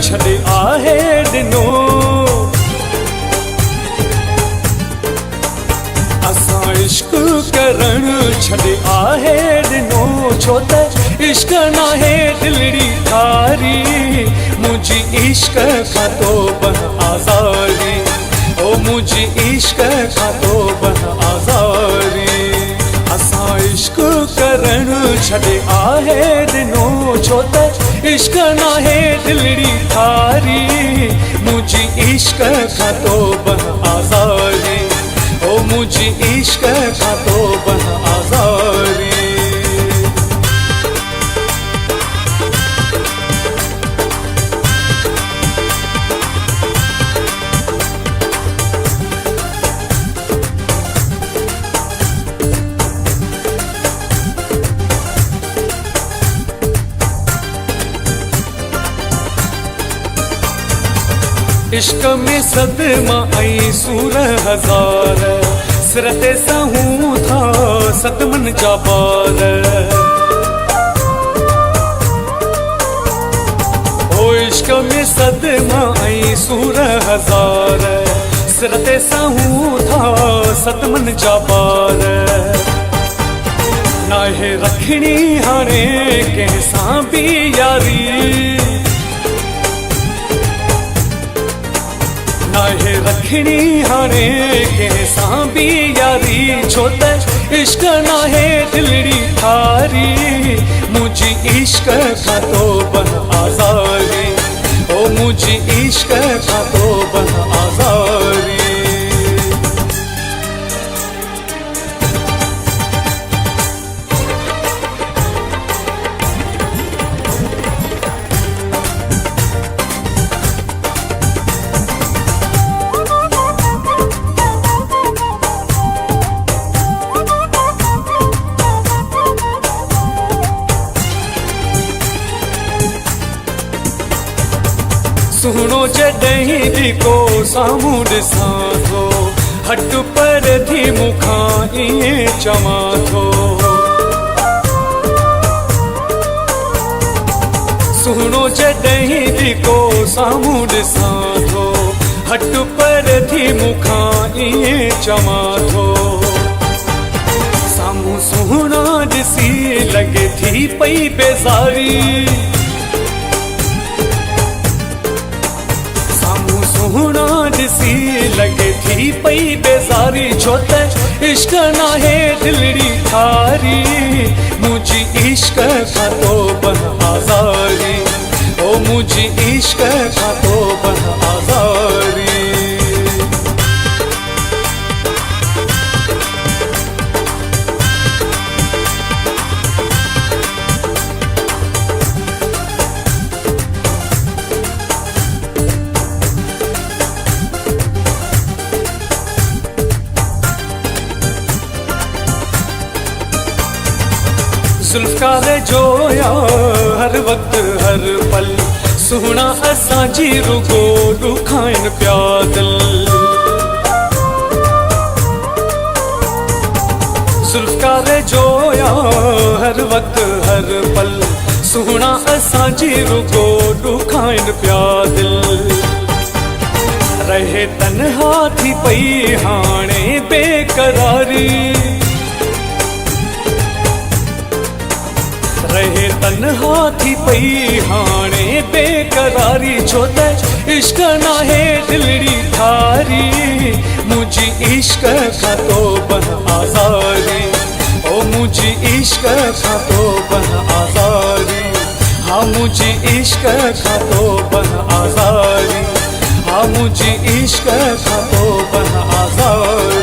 छॾे आहे ॾिनो। असां इश्क करणु छॾे आहे ॾिनो, छो त इश्क नाहे दिलड़ी थारी, मुझी इश्क खां तो बह आज़ारी, ओ मुझी इश्क खां तो बह आज़ारी। असां इश्क करणु छॾे आहे ॾिनो, छो त इश्क नाहे दिलड़ी थारी, मुझी इश्क खां तो बह आज़ारी, ओ मुझी इश्क खां तो बह आज़ारी। इश्क में सदमा ऐं सूर हज़ार, सिर ते सहूं था सतमन जा बार। ओ इश्क में सदमा ऐं सूर हज़ार, सिर ते सहूं था सतमन जा बार। नाहे रखणी हाणे कंहिंसां बि यारी, नाहे रखणी हाणे कंहिंसां बि यारी, छो त इश्क नाहे दिलड़ी थारी, मुझी इश्क खां तो बह आज़ारी, ओ मुझी इश्क खां तो बह आज़ारी। सुहिणो जॾहिं बि को साम्हूं ॾिसां थो, हट पर थी मूंखां ईअं चवां थो। सुहिणो जॾहिं बि को साम्हूं ॾिसां थो, हट पर थी मूंखां ईअं चवां थो। साम्हूं सुहिणा ॾिसी लॻे थी पई बेज़ारी, सुहिणा ॾिसी लॻे थी पई बेज़ारी, छो त इश्क नाहे दिलड़ी थारी, मुझी इश्क खां तो बह आज़ारी, ओ मुझी इश्क खां तो बह आज़ारी। ज़ुल्फ़कार जोया हर वक्त हर पल, सुहिणा असांजी रुगो ॾुखाइनि पिया दिल। ज़ुल्फ़कार जोया हर वक्त हर पल, सुहिणा असांजी रुगो ॾुखाइनि पिया दिल। रहे तन्हा थी पई हाणे बेकरारी, रहे तन्हा थी पई हाणे बेकरारी, छो त इश्क नाहे दिलड़ी थारी, मुझी इश्क खां तो बह आज़ारी, ओ मुझी इश्क खां तो बह आज़ारी। हाँ मुझी इश्क खां तो बह आज़ारी, हाँ मुझी इश्क खां तो बह आज़ारी।